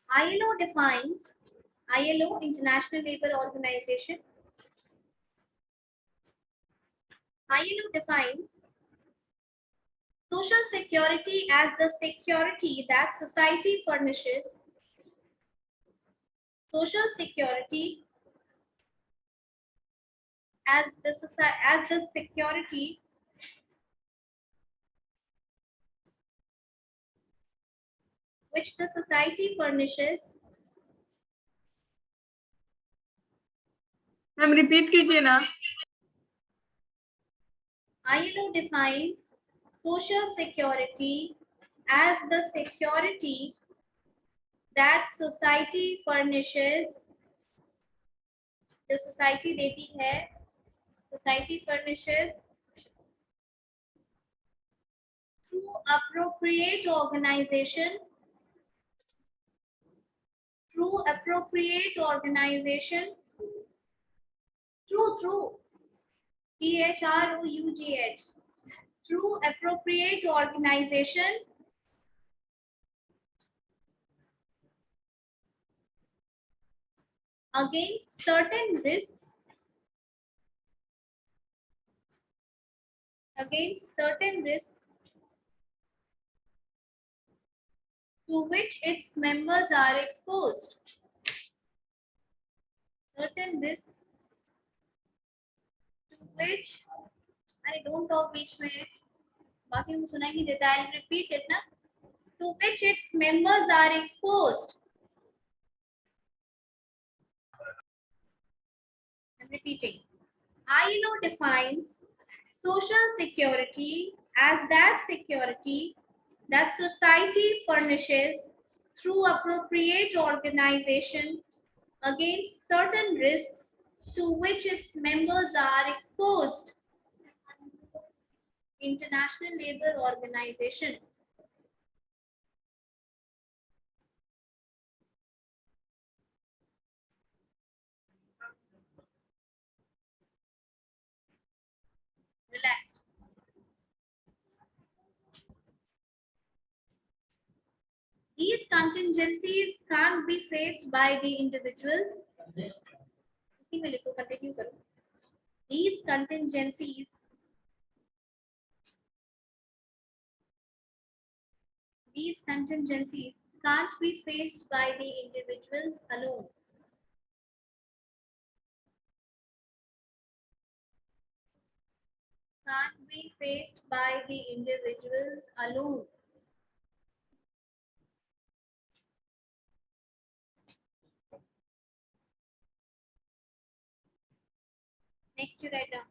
ILO defines, ILO, International Labour Organization, ILO defines social security as the security that society furnishes. Social security as the security which the society furnishes. Ma'am repeat कीजिए ना. ILO defines social security as the security that society furnishes. जो society देती है, society furnishes through appropriate organization, through appropriate organization, through THROUGH, through appropriate organization against certain risks, to which its members are exposed. Certain risks to which, I don't know which में, बाकी मुझे सुनाई नहीं देता. I'll repeat it ना. To which its members are exposed. I'm repeating. ILO defines social security as that security that society furnishes through appropriate organization against certain risks to which its members are exposed. International Labour Organization. Relaxed. These contingencies can't be faced by the individuals. इसी में लिखो, continue करो. These contingencies can't be faced by the individuals alone. Can't be faced by the individuals alone. Next, you write down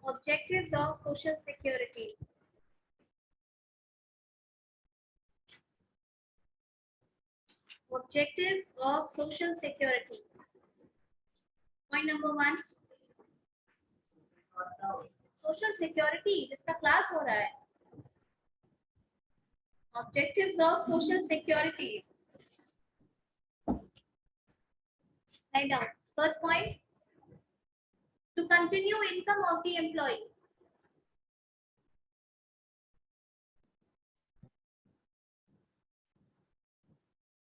objectives of social security. Objectives of social security. Point number 1. Social security जिसका class हो रहा है. Objectives of social security. Write down. First point. To continue income of the employee.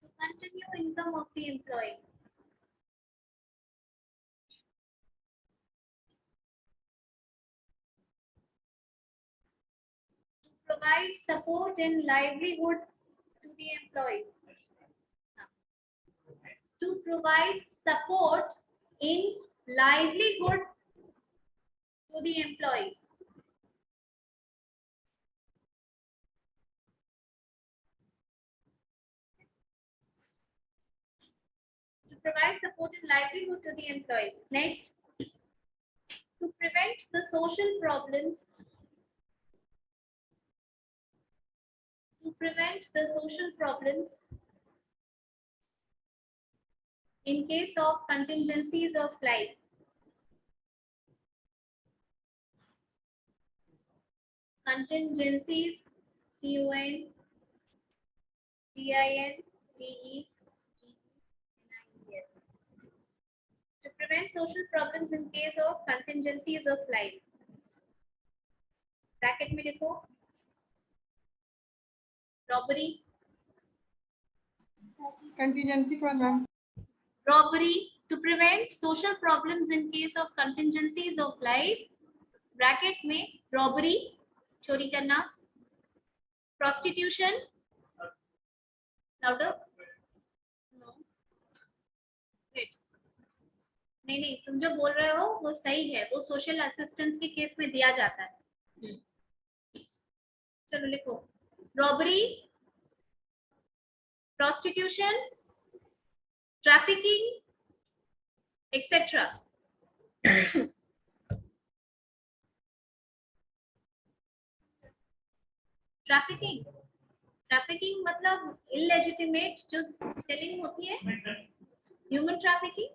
To continue income of the employee. To provide support in livelihood to the employees. To provide support in livelihood to the employees. To provide support in livelihood to the employees. Next, to prevent the social problems. To prevent the social problems in case of contingencies of life. Contingencies, CONTINTENTIES. To prevent social problems in case of contingencies of life. Bracket में लिखो. Robbery, Contingency for ma'am. Robbery, to prevent social problems in case of contingencies of life. Bracket में robbery, चोरी करना. Prostitution, louder. No, नहीं नहीं, तुम जो बोल रहे हो वो सही है, वो सोशल असिस्टेंस के केस में दिया जाता है. चलो लिखो. Robbery, prostitution, trafficking, etcetera. Trafficking, trafficking मतलब इलेजिटिमेट जो सेलिंग होती है. ह्यूमन ट्रैफिकिंग,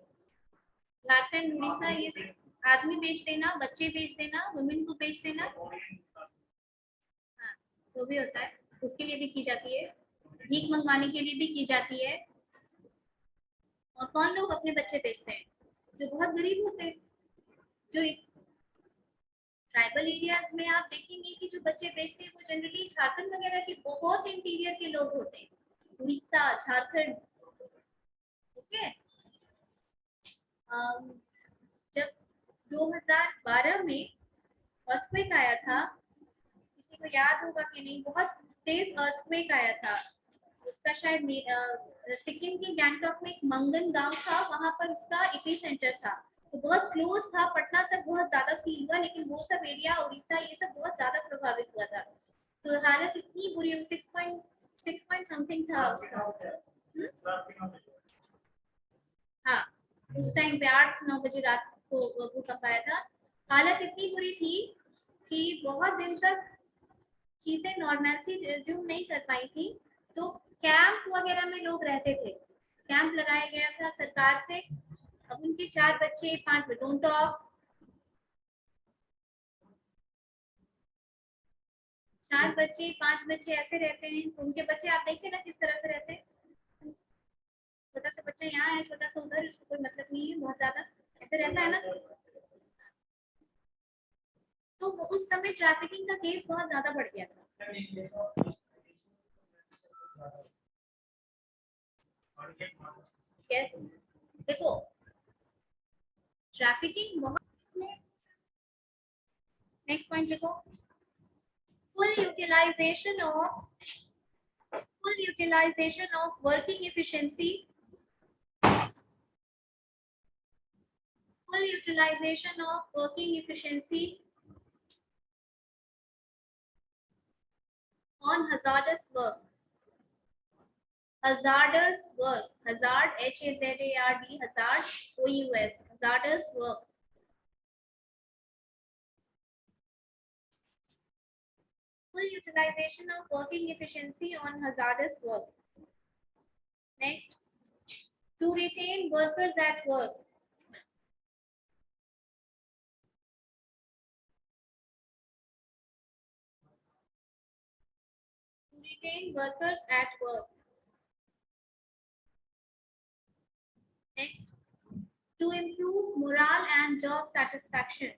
झारखंड उड़ीसा, ये आदमी बेच देना, बच्चे बेच देना, वुमेन को बेच देना. हाँ, वो भी होता है, उसके लिए भी की जाती है. भीख मंगवाने के लिए भी की जाती है. और कौन लोग अपने बच्चे बेचते हैं? जो बहुत गरीब होते हैं. जो ट्राइबल एरियाज में आप देखेंगे कि जो बच्चे बेचते हैं वो जनरली झारखंड वगैरह के बहुत इंटीरियर के लोग होते हैं. उड़ीसा, झारखंड. ओके. जब 2012 में अर्थक्वेक आया था, किसी को याद होगा कि नहीं, बहुत तेज अर्थक्वेक आया था. उसका शायद सिक्किम के गैंगटॉक में एक मंगन गांव था, वहां पर उसका एपी सेंटर था. तो बहुत क्लोज था, पटना तक बहुत ज्यादा फील हुआ, लेकिन वो सब एरिया उड़ीसा ये सब बहुत ज्यादा प्रभावित हुआ था. तो हालत इतनी बुरी, 6 पॉइंट समथिंग था उसका. हाँ, उस टाइम पे 8-9 बजे रात को भूकंप आया था. हालत इतनी बुरी थी कि बहुत दिन तक चीजें नॉर्मल रिज्यूम नहीं कर पाई थी. तो कैंप वगैरह में लोग रहते थे. कैंप लगाया गया था सरकार से. अब उनके 4 बच्चे 5 बच्चे, डोंट टॉक. 4 बच्चे 5 बच्चे ऐसे रहते हैं. उनके बच्चे आप देखते ना किस तरह से रहते हैं. छोटा सा बच्चा यहाँ है, छोटा सा उधर, उसको कोई मतलब नहीं है, बहुत ज्यादा ऐसे रहता है ना. तो उस समय ट्रैफिकिंग का केस बहुत ज्यादा बढ़ गया था. यस, देखो ट्रैफिकिंग बहुत. नेक्स्ट पॉइंट लिखो. full utilization of working efficiency, full utilization of working efficiency on hazardous work. Hazardous work, hazard, HAZARD, hazard, OUS, hazardous work. Full utilization of working efficiency on hazardous work. Next, to retain workers at work. To retain workers at work. Next, to improve morale and job satisfaction.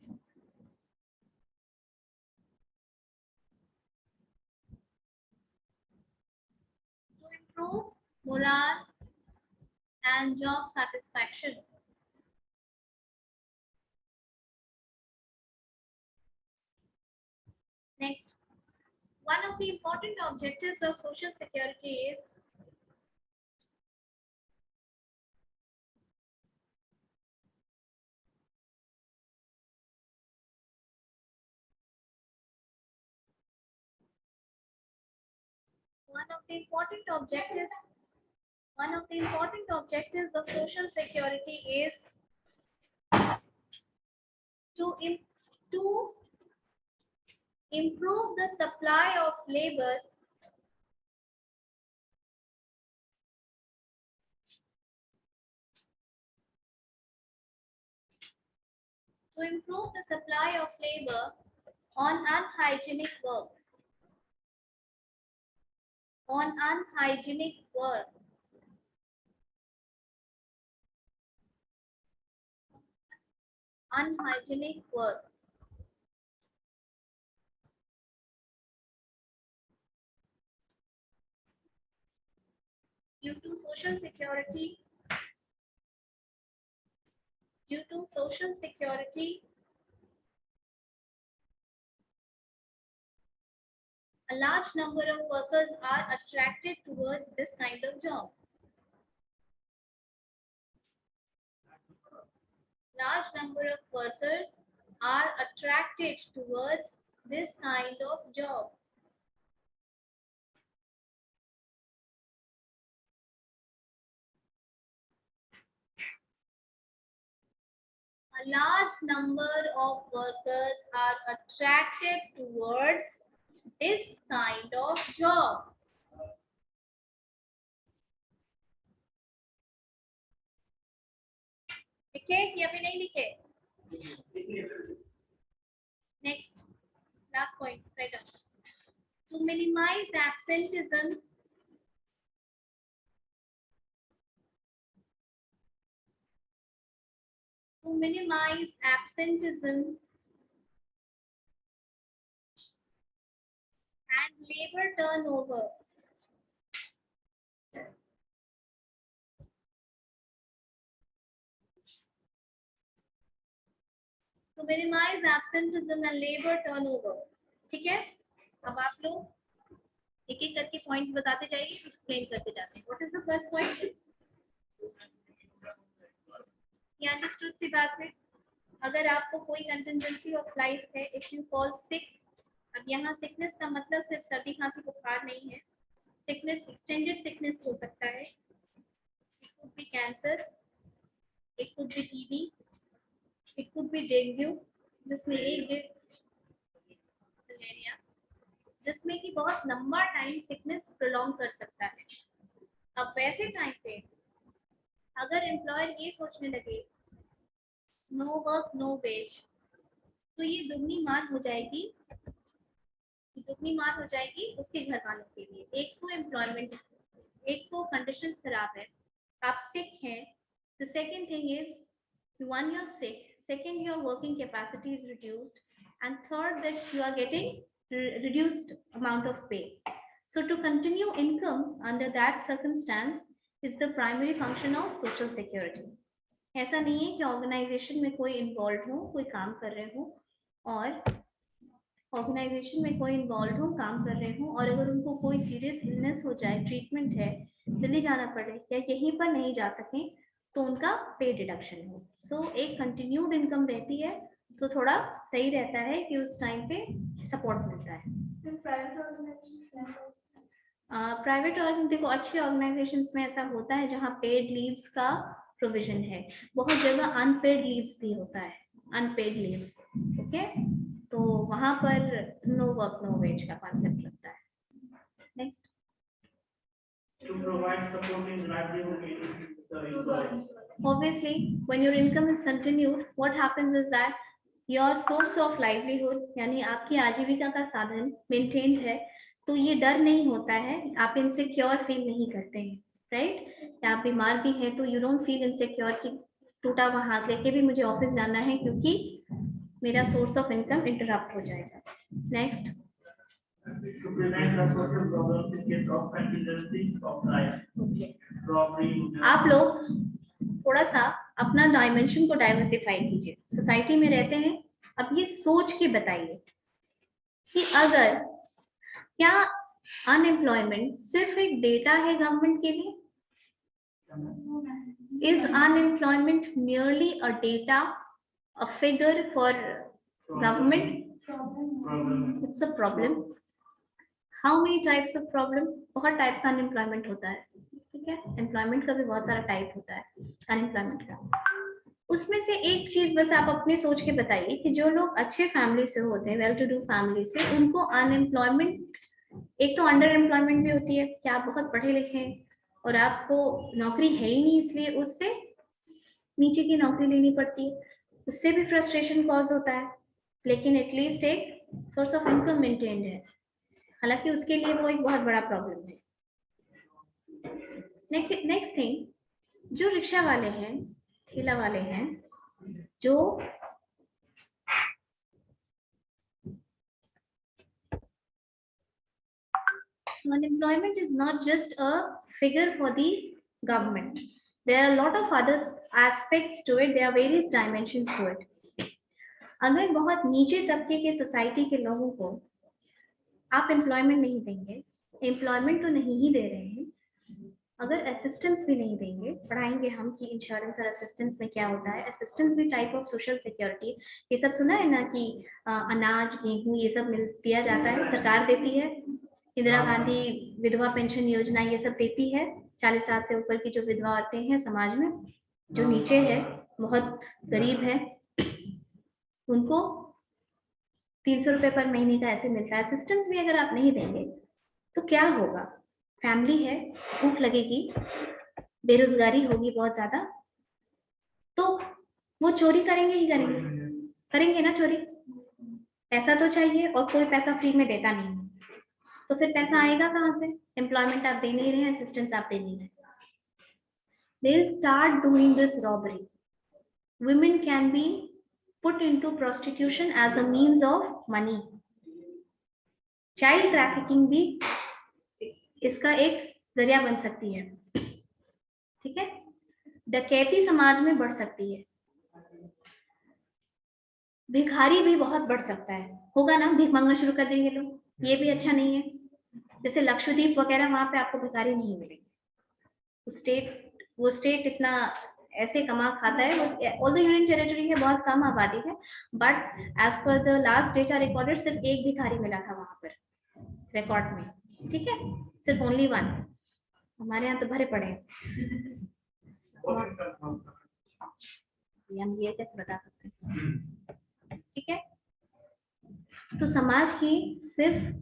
To improve morale and job satisfaction. Next, one of the important objectives of social security is one of the important objectives of social security is to improve the supply of labor on unhygienic work. Unhygienic work. due to social security, a large number of workers are attracted towards this kind of job. Large number of workers are attracted towards this kind of job. A large number of workers are attracted towards this kind of job. लिखे कि अभी नहीं लिखे? Next, last point, right on. To minimize absenteeism, and labor turnover. To minimize absenteeism and labor turnover. ठीक है? अब आप लोग एक एक करके पॉइंट्स बताते जाइए, एक्सप्लेन करते जाते हैं. What is the first point? ये अंडरस्टूड सी बात है. अगर आपको कोई कंटिजेंसी ऑफ लाइफ है, इफ यू फॉल सिक, अब यहाँ सिकनेस का मतलब सिर्फ सर्दी खांसी बुखार नहीं है. सिकनेस एक्सटेंडेड सिकनेस हो सकता है. It could be cancer, it could be TB, it could be dengue, जिसमें मलेरिया, जिसमें कि बहुत लंबा टाइम सिकनेस प्रोलॉन्ग कर सकता है. अब वैसे टाइम पे अगर एम्प्लॉयर ये सोचने लगे नो वर्क नो वेज, तो ये दुगनी मार हो जाएगी उसके घर वालों के लिए. एक तो एम्प्लॉयमेंट, एक तो कंडीशंस खराब है, आप सिक हैं. The second thing is one you are sick, second your working capacity is reduced, and third that you are getting reduced amount of pay. So to continue income under that circumstance is the primary function of social security. ऐसा नहीं है कि organisation में कोई involve हो, कोई काम कर रहे हो और ऑर्गेनाइजेशन में कोई इन्वॉल्व हो, काम कर रहे हो, और अगर उनको कोई सीरियस इलनेस हो जाए, ट्रीटमेंट है, दिल्ली जाना पड़े या यहीं पर नहीं जा सके, तो उनका पे डिडक्शन हो. सो एक कंटिन्यूड इनकम रहती है, तो थोड़ा सही रहता है कि उस टाइम पे सपोर्ट मिलता है. प्राइवेट और देखो अच्छे ऑर्गेनाइजेशंस में ऐसा होता है जहाँ पेड लीव्स का प्रोविजन है. बहुत जगह अनपेड लीव्स भी होता है, अनपेड लीव्स. ओके, तो वहां पर नो वर्क नो वेज का कॉन्सेप्ट लगता है. Next, to provide support in livelihood to the employee. Obviously, when your income is continued, what happens is that your source of livelihood, यानी आपकी आजीविका का साधन मेंटेन्ड है, तो ये डर नहीं होता है, आप इनसिक्योर फील नहीं करते हैं, राइट? या आप बीमार भी हैं तो यू डोंट फील इनसिक्योर कि टूटा हुआ हाथ लेके भी मुझे ऑफिस जाना है क्योंकि मेरा सोर्स ऑफ इनकम इंटरप्ट हो जाएगा. Next, to prevent the social problems in case of contingency of life. Okay. Robbery. आप लोग थोड़ा सा अपना डायमेंशन को डाइवर्सिफाई कीजिए. सोसाइटी में रहते हैं, अब ये सोच के बताइए कि अगर क्या अनएम्प्लॉयमेंट सिर्फ एक डेटा है गवर्नमेंट के लिए? Is unemployment merely a data, a figure for government? It's a problem. How many types of problem? बहुत टाइप का अनएम्प्लॉयमेंट होता है, ठीक है? एम्प्लॉयमेंट का भी बहुत सारा टाइप होता है अनएम्प्लॉयमेंट का. उसमें से एक चीज बस आप अपने सोच के बताइए कि जो लोग अच्छे फैमिली से होते हैं, वेल टू डू फैमिली से, उनको अनएम्प्लॉयमेंट, एक तो अंडर एम्प्लॉयमेंट भी होती है कि आप बहुत पढ़े लिखे हैं और आपको नौकरी है ही नहीं, इसलिए उससे नीचे की नौकरी लेनी पड़ती है, उससे भी फ्रस्ट्रेशन कॉज होता है, लेकिन एटलीस्ट एक सोर्स ऑफ इनकम मेंटेन्ड है, हालांकि उसके लिए वो एक बहुत बड़ा प्रॉब्लम है. नेक्स्ट थिंग, जो रिक्शा वाले हैं, ठेला वाले हैं, जो So unemployment is not just a figure for the government. There are a lot of other aspects to it. There are various dimensions to it. अगर बहुत नीचे तबके के सोसाइटी के लोगों को आप एम्प्लॉयमेंट नहीं देंगे, एम्प्लॉयमेंट तो नहीं ही दे रहे हैं, अगर असिस्टेंस भी नहीं देंगे, पढ़ाएंगे हम कि इंश्योरेंस और असिस्टेंस में क्या होता है। असिस्टेंस भी टाइप ऑफ सोशल सिक्योरिटी, ये सब सुना है ना कि अनाज गेहूं ये सब दिया जाता है, सरकार देती है। इंदिरा गांधी विधवा पेंशन योजना ये सब देती है। 40 साल से ऊपर की जो विधवा औरतें हैं समाज में, जो नीचे है, बहुत गरीब है, उनको 300 रुपए पर महीने का ऐसे मिलता है। असिस्टेंस भी अगर आप नहीं देंगे तो क्या होगा? फैमिली है, भूख लगेगी, बेरोजगारी होगी बहुत ज्यादा, तो वो चोरी करेंगे ही करेंगे ना चोरी। पैसा तो चाहिए और कोई पैसा फ्री में देता नहीं, तो फिर पैसा आएगा कहाँ से? एम्प्लॉयमेंट आप दे नहीं रहे, असिस्टेंस आप दे नहीं रहे। They'll start doing this robbery. Women can be put into prostitution as a means of money. Child trafficking भी इसका एक जरिया बन सकती है, ठीक है। डकैती समाज में बढ़ सकती है, भिखारी भी बहुत बढ़ सकता है, होगा ना, भीख मांगना शुरू कर देंगे लोग, ये भी अच्छा नहीं है। जैसे लक्षद्वीप वगैरह, वहां पे आपको भिखारी नहीं मिलेंगे। वो स्टेट इतना ऐसे कमा खाता है, ऑल्दो यूनियन टेरिटरी है, बहुत कम आबादी है, but as per the last data recorded सिर्फ एक भिखारी मिला था वहां पर रिकॉर्ड में, ठीक है, सिर्फ ओनली वन। हमारे यहाँ तो भरे पड़े हैं, हम ये कैसे बता सकते हैं, ठीक है। तो समाज की सिर्फ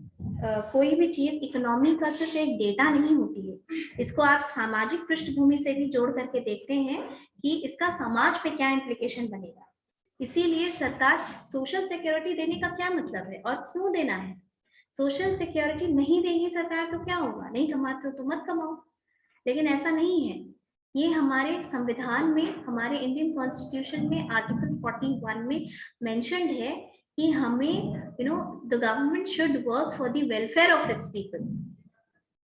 कोई भी चीज इकोनॉमी का सिर्फ एक डेटा नहीं होती है, इसको आप सामाजिक पृष्ठभूमि से भी जोड़ करके देखते हैं कि इसका समाज पे क्या इम्प्लीकेशन बनेगा। इसीलिए सरकार सोशल सिक्योरिटी देने का क्या मतलब है और क्यों देना है? सोशल सिक्योरिटी नहीं देगी सरकार तो क्या होगा? नहीं कमाते हो तो मत कमाओ, लेकिन ऐसा नहीं है। ये हमारे संविधान में, हमारे इंडियन कॉन्स्टिट्यूशन में आर्टिकल 41 में मेंशन्ड है कि हमें the government should work for the welfare of its people,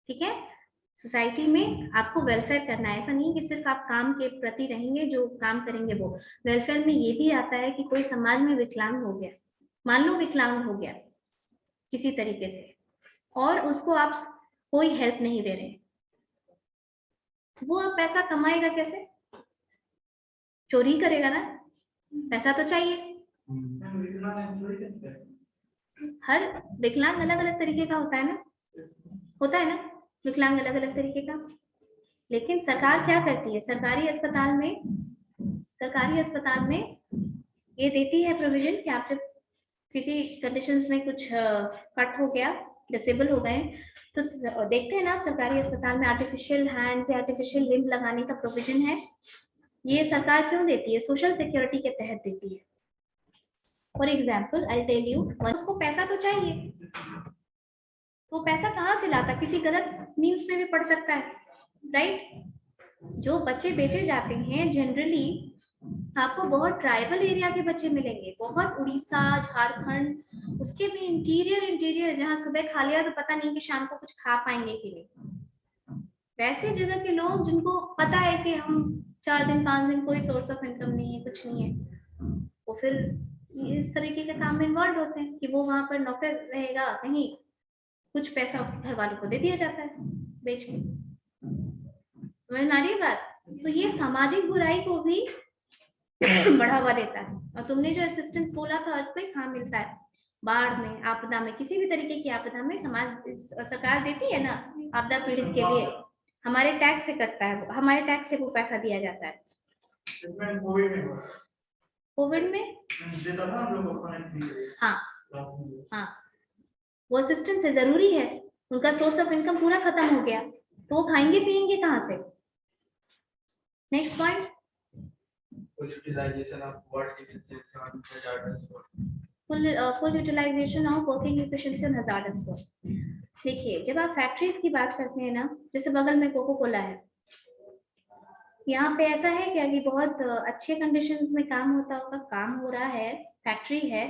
ठीक है। सोसाइटी में आपको वेलफेयर करना है, ऐसा नहीं कि सिर्फ आप काम के प्रति रहेंगे, जो काम करेंगे वो। वेलफेयर में ये भी आता है कि कोई समाज में विकलांग हो गया, मान लो विकलांग हो गया किसी तरीके से, और उसको आप कोई हेल्प नहीं दे रहे, वो अब पैसा कमाएगा कैसे? चोरी करेगा ना, पैसा तो चाहिए। हर विकलांग अलग अलग तरीके का होता है ना, विकलांग अलग अलग तरीके का। लेकिन सरकार क्या करती है? सरकारी अस्पताल में ये देती है प्रोविजन कि आप जब किसी कंडीशंस में कुछ कट हो गया, डिसेबल हो गए, तो देखते हैं ना आप सरकारी अस्पताल में आर्टिफिशियल हैंड या आर्टिफिशियल लिम्ब लगाने का प्रोविजन है। ये सरकार क्यों देती है? सोशल सिक्योरिटी के तहत देती है। For example I tell you, उसको पैसा तो चाहिए, तो पैसा कहाँ से लाता? किसी गलत मीन्स में भी पड़ सकता है, राइट। जो बच्चे बेचे जाते हैं जनरली, आपको बहुत ट्राइबल एरिया के बच्चे मिलेंगे, बहुत उड़ीसा, झारखंड, उसके भी इंटीरियर जहाँ सुबह खा लिया तो पता नहीं कि शाम को कुछ खा पाएंगे कि नहीं। वैसे जगह के लोग जिनको पता है कि हम 4 दिन 5 दिन कोई सोर्स ऑफ इनकम नहीं है, कुछ नहीं है, वो फिर इस तरीके के काम में इन्वॉल्व होते हैं कि वो वहां पर नौकर रहेगा, कहीं कुछ पैसा उसके घर वालों को दे दिया जाता है बेच के। समझ में आ रही है बात? तो ये सामाजिक बुराई को भी बढ़ावा देता है। और तुमने जो असिस्टेंस बोला था, अर्थक्वेक हाँ मिलता है, बाढ़ में, आपदा में, किसी भी तरीके की आपदा में सरकार देती है ना आपदा पीड़ित के लिए, हमारे टैक्स से कटता है, हमारे टैक्स से वो पैसा दिया जाता है। कोविड में हाँ वो असिस्टेंस है, जरूरी है, उनका सोर्स ऑफ इनकम पूरा खत्म हो गया तो वो खाएंगे पिएंगे कहाँ से? Next point, full utilisation of working efficiency on hazardous work. देखिए, जब आप फैक्ट्रीज की बात करते हैं ना, जैसे बगल में कोको कोला है, यहाँ पे ऐसा है क्या कि बहुत अच्छे कंडीशंस में काम होता होगा, काम हो रहा है, फैक्ट्री है,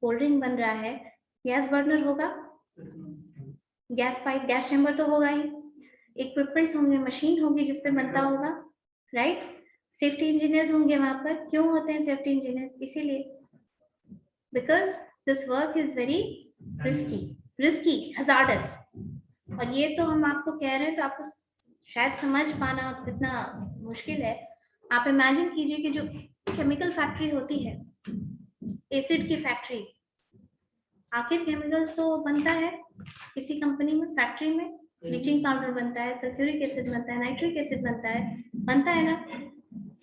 कोल्ड ड्रिंक बन रहा है, गैस बर्नर होगा, गैस पाइप, गैस चैम्बर तो होगा ही, इक्विपमेंट्स होंगे, मशीन होगी जिस पे बनता होगा, राइट। सेफ्टी इंजीनियर्स होंगे वहां पर। क्यों होते हैं सेफ्टी इंजीनियर्स? इसीलिए because this work is very risky, hazardous. और ये तो हम आपको कह रहे हैं तो आपको शायद समझ पाना कितना मुश्किल है। आप इमेजिन कीजिए कि जो केमिकल फैक्ट्री होती है, एसिड की फैक्ट्री, आखिर केमिकल्स तो बनता है किसी कंपनी में, फैक्ट्री में ब्लीचिंग पाउडर बनता है, सल्फ्यूरिक एसिड बनता है, नाइट्रिक एसिड बनता है ना।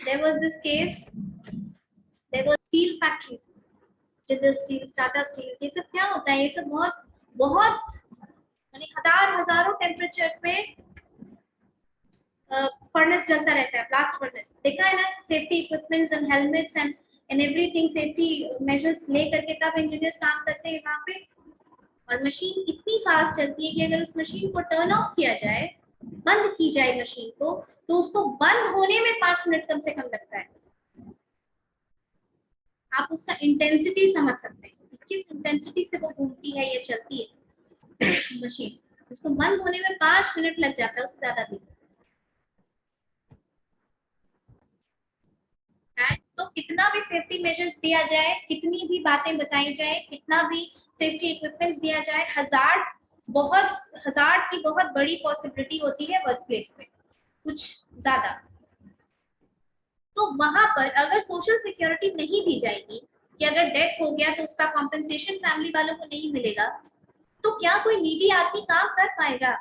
There was this case, there was steel factories, Jindal steel, Tata steel, ये सब क्या होता है? ये सब बहुत बहुत यानी हजारों टेम्परेचर पे फर्नेस चलता रहता है, ब्लास्ट फर्नेस। देखा है ना, safety equipments and helmets and everything, safety measures लेकर के तब इंजीनियर्स काम करते हैं वहां पे। और मशीन इतनी फास्ट चलती है कि अगर उस मशीन को टर्न ऑफ किया जाए, बंद की जाए मशीन को, तो उसको बंद होने में 5 मिनट कम से कम लगता है। आप उसका इंटेंसिटी समझ सकते हैं कि किस इंटेंसिटी से वो घूमती है या चलती है मशीन। उसको बंद होने में 5 मिनट लग जाता है, उससे ज्यादा भी। तो कितना भी सेफ्टी मेजर्स दिया जाए, कितनी भी बातें बताई जाए, कितना भी सेफ्टी इक्विपमेंट्स दिया जाए, हजार की बहुत बड़ी पॉसिबिलिटी होती है वर्क प्लेस में, कुछ ज्यादा। तो वहां पर अगर सोशल सिक्योरिटी नहीं दी जाएगी कि अगर डेथ हो गया तो उसका कॉम्पेंसेशन फैमिली वालों को नहीं मिलेगा, तो क्या कोई नीडी आदमी काम कर पाएगा?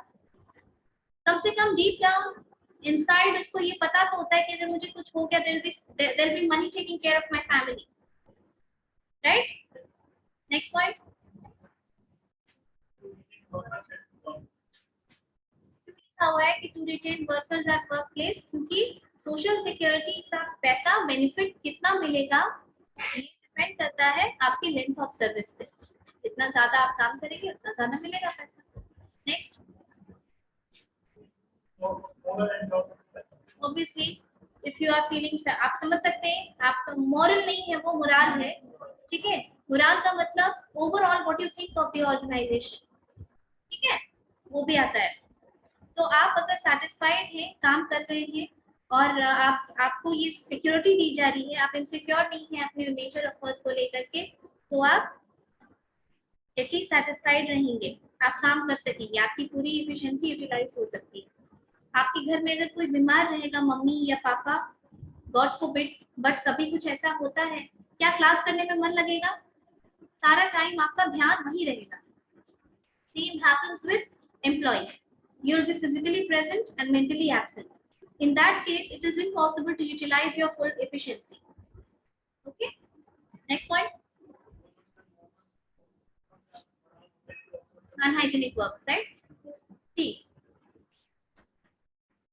कम से कम डीप डाउन इनसाइड उसको ये पता तो होता है कि अगर मुझे कुछ हो गया, there be money taking care of my family, right. Next point, लिखा हुआ है कि to retain workers at work place, क्योंकि सोशल सिक्योरिटी का पैसा बेनिफिट कितना मिलेगा ये डिपेंड करता है आपकी लेंथ ऑफ सर्विस पे। जितना ज्यादा आप काम करेंगे उतना ज्यादा मिलेगा पैसा। Next, obviously if you are feeling, आप समझ सकते हैं, आपका मॉरल नहीं है, वो मोराल है, ठीक है। मोराल का मतलब overall what you think of the organisation, ठीक है, वो भी आता है। तो आप अगर सेटिस्फाइड हैं, काम कर रहे हैं, और आपको ये सिक्योरिटी दी जा रही है, आप इनसिक्योर नहीं हैं अपने नेचर ऑफ वर्क को लेकर के, तो आप एटलीस्ट सेटिस्फाइड रहेंगे, आप काम कर सकेंगे, आपकी पूरी एफिशिएंसी यूटिलाइज हो सकती है। आपके घर में अगर कोई बीमार रहेगा, मम्मी या पापा, गॉड फॉरबिड, बट कभी कुछ ऐसा होता है, क्या क्लास करने में मन लगेगा? सारा टाइम आपका ध्यान वही रहेगा। Same happens with employee. You will be physically present and mentally absent. In that case, it is impossible to utilize your full efficiency. Okay. Next point. Unhygienic work, right? See,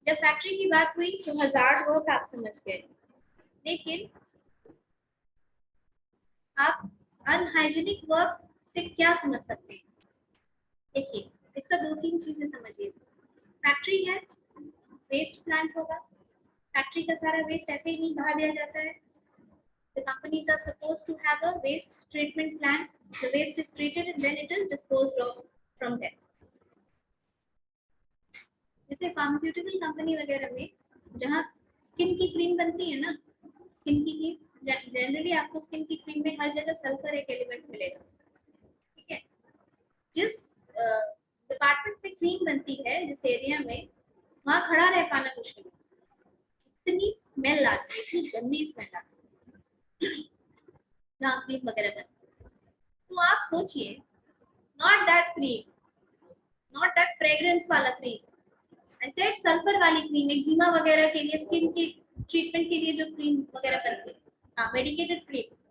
जब factory की बात हुई तो hazard work आप समझ गए, लेकिन आप अनहाइजीनिक वर्क से क्या समझ सकते हैं? देखिए, इसका 2-3 चीजें समझिए। फैक्ट्री है, वेस्ट प्लांट होगा, फैक्ट्री का सारा वेस्ट ऐसे ही नहीं बहा दिया जाता है। The companies are supposed to have a waste treatment plant. The waste is treated and then it is disposed of from there. जैसे फार्मास्यूटिकल कंपनी वगैरह में जहाँ स्किन की क्रीम बनती है ना, स्किन की क्रीम, जनरली आपको स्किन की क्रीम में हर जगह सल्फर एक एलिमेंट मिलेगा, ठीक है। जिस डिपार्टमेंट में क्रीम बनती है, जिस एरिया में, वहाँ खड़ा रह पाना मुश्किल है, इतनी स्मेल आती है, इतनी गंदी स्मेल आती है जहाँ क्रीम वगैरह बनती है। तो आप सोचिए, not that cream, not that fragrance वाला क्रीम, आई सेड सल्फर वाली क्रीम, एक्जिमा वगैरह के लिए, स्किन की ट्रीटमेंट के लिए जो क्रीम वगैरह बनती है, हाँ, मेडिकेटेड क्रीम्स,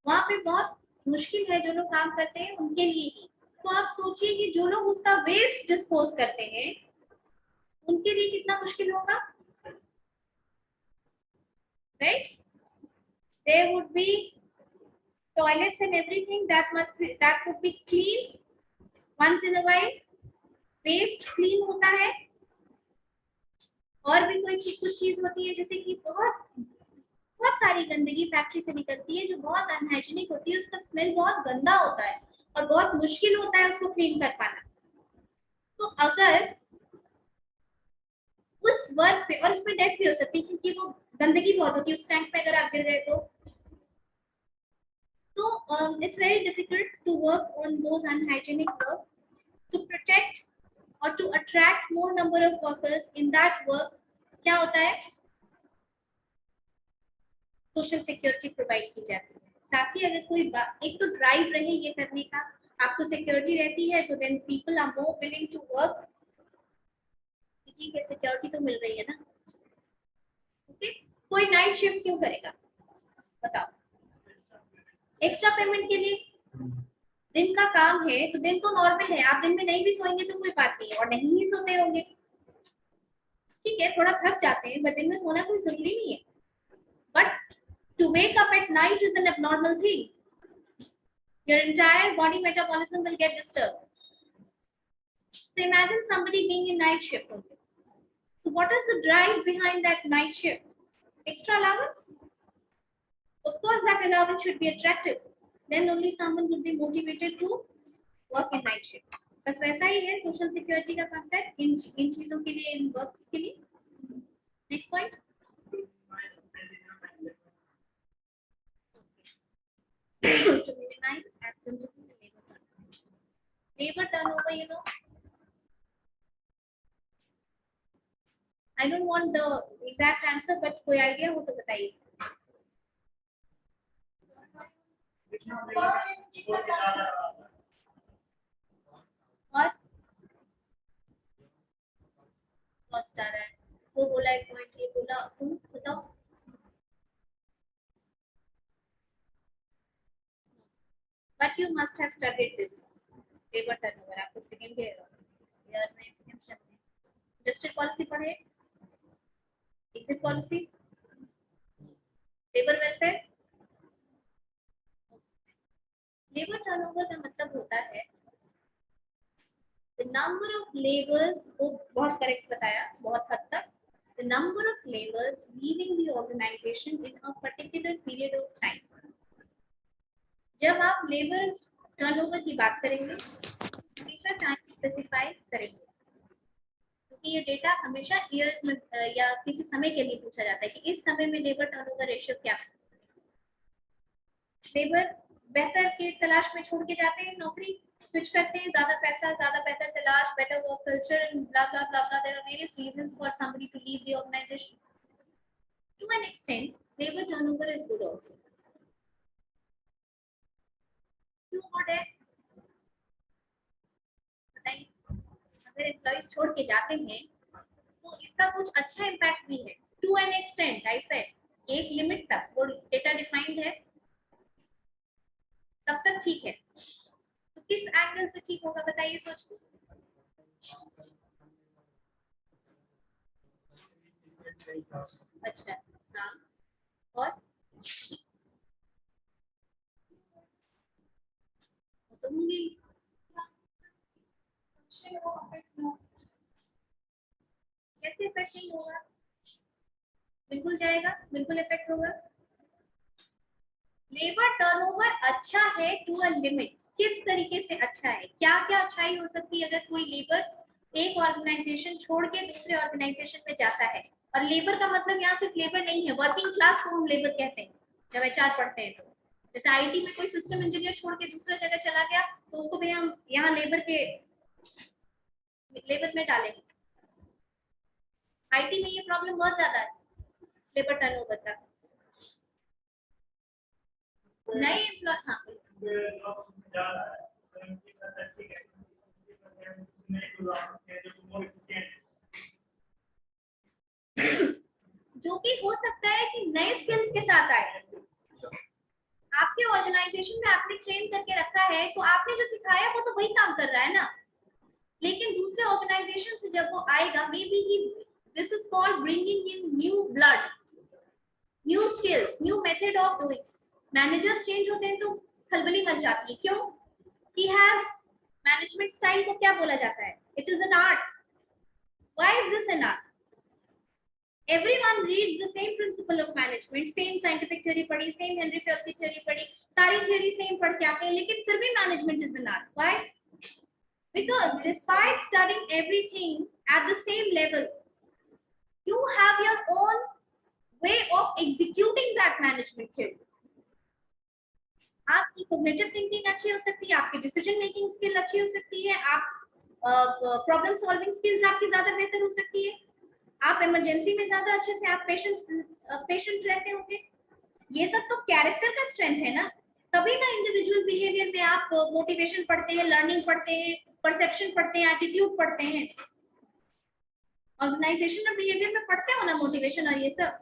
वहाँ पे बहुत मुश्किल है। जो लोग काम करते हैं उनके लिए ही। तो आप सोचिए कि जो लोग उसका वेस्ट डिस्पोज करते हैं उनके लिए कितना मुश्किल होगा, right. There would be toilets and everything that would be clean once in a while, waste clean होता है। और भी कोई कुछ चीज होती है, जैसे कि बहुत बहुत सारी गंदगी फैक्ट्री से निकलती है जो बहुत अनहाइजीनिक होती है, उसका स्मेल बहुत गंदा होता है, और बहुत मुश्किल होता है उसको क्लीन कर पाना। तो अगर उस वर्क पे, और उसमें डेथ भी हो सकती है क्योंकि वो गंदगी बहुत होती है उस टैंक पे अगर आप गिर गए तो it's very difficult to work on those unhygienic work to protect or to attract more number of workers in that work। क्या होता है, सोशल सिक्योरिटी प्रोवाइड की जाती है ताकि अगर कोई एक तो ड्राइव रहे ये करने का, आपको सिक्योरिटी रहती है तो then people are more willing to work. ठीक है, सिक्योरिटी तो मिल रही है ना। ओके, कोई नाइट शिफ्ट क्यों करेगा बताओ? एक्स्ट्रा पेमेंट के लिए। दिन का काम है तो दिन तो नॉर्मल है, आप दिन में नहीं भी सोएंगे तो कोई बात नहीं है, और नहीं ही सोते होंगे, ठीक है थोड़ा थक जाते हैं, बट दिन में सोना कोई जरूरी नहीं है। But to wake up at night is an abnormal thing. Your entire body metabolism will get disturbed. So imagine somebody being in night shift only. So what is the drive behind that night shift? Extra allowance? Of course that allowance should be attractive. Then only someone would be motivated to work in night shift. बस वैसा ही है social security का concept in चीजों के लिए, इन works के लिए। Next point, to minimize absenteeism and labor turnover. Labor turnover, you know, I don't want the exact answer, but कोई idea हो तो बताइए। और कॉस्ट आ रहा है, वो बोला एक पॉइंट, ये बोला, तुम बताओ। But you must have studied this labor turnover, आपको सेकंड ईयर में सेकंड स्टेप में इंडस्ट्रियल पॉलिसी पढ़े, exit policy, labour welfare. Labour turnover का मतलब होता है the number of laborers, वो बहुत करेक्ट बताया बहुत हद तक, the number of laborers leaving the organization in a particular period of time। जब आप लेबर टर्नओवर की बात करेंगे हमेशा टाइम स्पेसिफाई करेंगे, क्योंकि ये डेटा हमेशा ईयर्स में या किसी समय के लिए पूछा जाता है कि इस समय में लेबर टर्नओवर रेशियो क्या है। लेबर बेहतर के तलाश में छोड़ के जाते हैं नौकरी, स्विच करते हैं, ज्यादा पैसा, ज्यादा बेहतर तलाश, better work culture and blah blah blah blah, there are various reasons for somebody to leave the organization। To an extent labor turnover is good also। क्यों गुड है बताइए? अगर एम्प्लॉइज छोड़ के जाते हैं तो इसका कुछ अच्छा इम्पैक्ट भी है। To an extent I said, एक लिमिट तक वो डेटा डिफाइंड है, तब तक ठीक है। तो किस एंगल से ठीक होगा बताइए सोच के। अच्छा, हाँ, और तो होंगी कैसे इफेक्ट नहीं होगा? बिल्कुल जाएगा, बिल्कुल इफेक्ट होगा। लेबर टर्नओवर अच्छा है टू अ लिमिट। किस तरीके से अच्छा है, क्या क्या अच्छाई हो सकती है अगर कोई लेबर एक ऑर्गेनाइजेशन छोड़ के दूसरे ऑर्गेनाइजेशन में जाता है? और लेबर का मतलब यहाँ सिर्फ लेबर नहीं है, वर्किंग क्लास को हम लेबर कहते हैं जब एचआर पढ़ते हैं तो। जैसे आईटी में कोई सिस्टम इंजीनियर छोड़ के दूसरा जगह चला गया तो उसको भी हम यहाँ लेबर में डालेंगे। आईटी में ये प्रॉब्लम बहुत ज्यादा है लेबर टर्नओवर का। नए एम्प्लॉय, हाँ जो कि हो सकता है कि नए स्किल्स के साथ आए। आपके ऑर्गेनाइजेशन में आपने ट्रेन करके रखा है तो आपने जो सिखाया वो तो वही काम कर रहा है ना, लेकिन दूसरे ऑर्गेनाइजेशन से जब वो आएगा, may be he, this is called bringing in new blood, new skills, new method of doing. Managers change होते हैं तो खलबली मच जाती है, क्यों? ही हैज मैनेजमेंट स्टाइल को क्या बोला जाता है? It is an art. Why is this an art? everyone reads the same principle of management, same scientific theory पढ़ी, same Henry Ford की theory पढ़ी, सारी theory same पढ़ के आते हैं, लेकिन फिर भी management is an art. Why? Because despite studying everything at the same level, you have your own way of executing that management theory. आपकी cognitive thinking अच्छी हो सकती है, आपकी decision making skill अच्छी हो सकती है, आप problem solving skills आपकी ज्यादा बेहतर हो सकती है, आप इमरजेंसी में ज्यादा अच्छे से आप पेशेंट रहते होंगे. ये सब तो कैरेक्टर का स्ट्रेंथ है ना. तभी ना इंडिविजुअल बिहेवियर में आप मोटिवेशन पढ़ते हैं, लर्निंग पढ़ते हैं, परसेप्शन पढ़ते हैं, एटीट्यूड पढ़ते हैं. ऑर्गेनाइजेशनल बिहेवियर में पढ़ते हो ना मोटिवेशन और ये सब.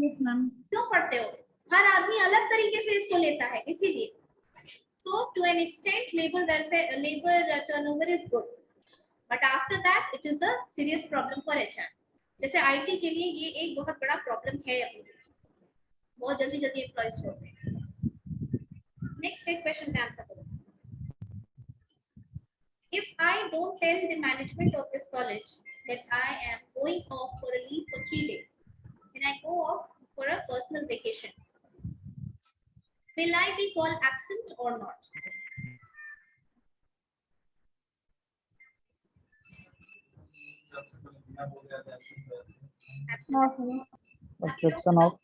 Yes ma'am. क्यों पढ़ते हो? हर आदमी अलग तरीके से इसको लेता है, इसीलिए. So to an extent labor turnover is good, but after that it is a serious problem for HR. जैसे IT के लिए ये एक बहुत बड़ा प्रॉब्लम है अभी. बहुत जल्दी एम्प्लॉइज छोड़ते हैं. नेक्स्ट एक क्वेश्चन का आंसर करो. If I don't tell the management of this college that I am going off for a leave for 3 days, and I go off for a personal vacation, will I be called absent or not? Exception of.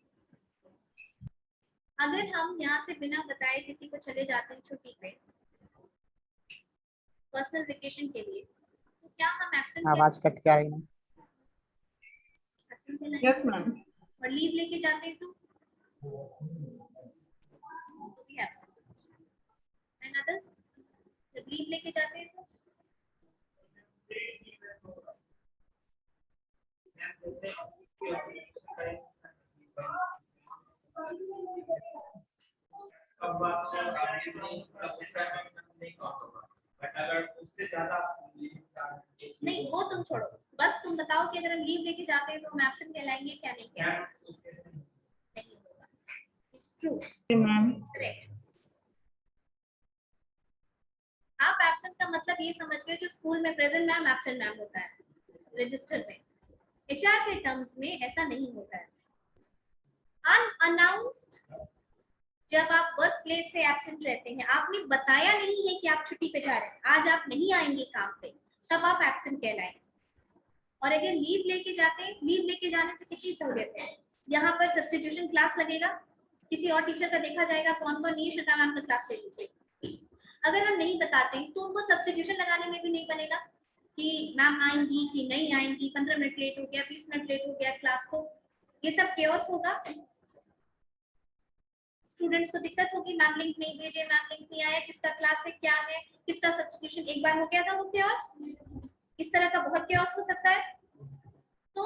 अगर हम यहाँ से बिना बताए किसी को चले जाते हैं छुट्टी पे पर्सनल वेकेशन के लिए, तो क्या हम एब्सेंट आवाज कट के आ रही है. Yes ma'am. और लीव लेके जाते हैं तो भी एब्सेंट. एंड अदर्स जब लीव लेके जाते हैं तो अगर उससे ज्यादा नहीं, वो तुम छोड़ो. बस तुम बताओ कि अगर हम लीव लेके जाते हैं तो हम एब्सेंट कहलाएंगे क्या नहीं कहलाएंगे? नहीं होगा. It's true ma'am. करेक्ट. आप एब्सेंट का मतलब ये समझ गए जो स्कूल में प्रेजेंट मैम एब्सेंट मैम होता है रजिस्टर में. एचआर के टर्म्स में ऐसा नहीं होता है. अनअनाउंस्ड जब आप वर्क प्लेस से एब्सेंट रहते हैं, आपने बताया नहीं है कि आप छुट्टी पे जा रहे हैं, आज आप नहीं आएंगे काम पे, तब आप एब्सेंट कहलाएंगे. और अगर लीव लेके जाते हैं, लीव लेके जाने से कितनी सहूलियत है. यहाँ पर सब्स्टिट्यूशन क्लास लगेगा, किसी और टीचर का देखा जाएगा कौन कौन नहीं, श्वेता मैम का क्लास ले लीजिए. अगर हम नहीं बताते तो उनको सब्स्टिट्यूशन लगाने में भी नहीं बनेगा कि मैम आएंगी कि नहीं आएंगी, 15 मिनट लेट हो गया, 20 मिनट लेट हो गया क्लास को. ये सब केओस होगा. स्टूडेंट्स को दिक्कत होगी, मैम लिंक नहीं भेजे, मैम लिंक नहीं आया, किसका क्लास है, क्या है, किसका सब्स्टिट्यूशन. एक बार हो गया था वो केओस. इस तरह का बहुत केओस हो सकता है. तो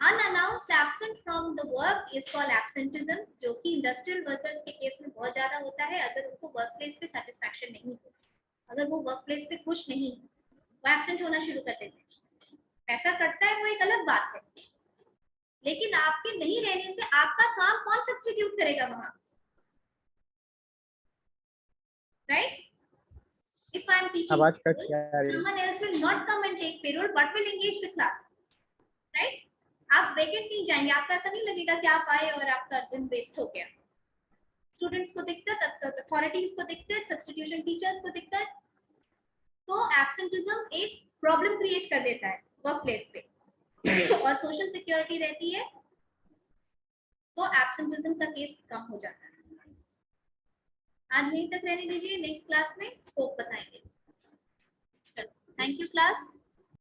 unannounced absent from the work is called absenteeism, जो कि इंडस्ट्रियल वर्कर्स के केस में बहुत ज्यादा होता है. अगर उनको वर्क प्लेस पे सेटिस्फैक्शन नहीं हो, अगर वो वर्क प्लेस पे खुश नहीं, वो एब्सेंट होना शुरू कर देते हैं. ऐसा करता है वो एक अलग बात है, लेकिन आपके नहीं रहने से आपका काम कौन सब्स्टिट्यूट करेगा वहां, right? If I am teaching, आवाज कट के आ रही है. someone else will not come and take payroll, but will engage the class, right? आप वेकेंट नहीं जाएंगे, आपका ऐसा नहीं लगेगा कि आप आए और आपका दिन वेस्ट हो गया. स्टूडेंट्स को दिक्कत, अथॉरिटीज को दिक्कत, सब्स्टिट्यूशन टीचर्स को दिक्कत. तो एब्सेंटिज्म एक प्रॉब्लम क्रिएट कर देता है वर्क प्लेस पे. और सोशल सिक्योरिटी रहती है तो एब्सेंटिज्म का केस कम हो जाता है. आज यहीं तक रहने दीजिए, नेक्स्ट क्लास में स्कोप बताएंगे. Thank you class.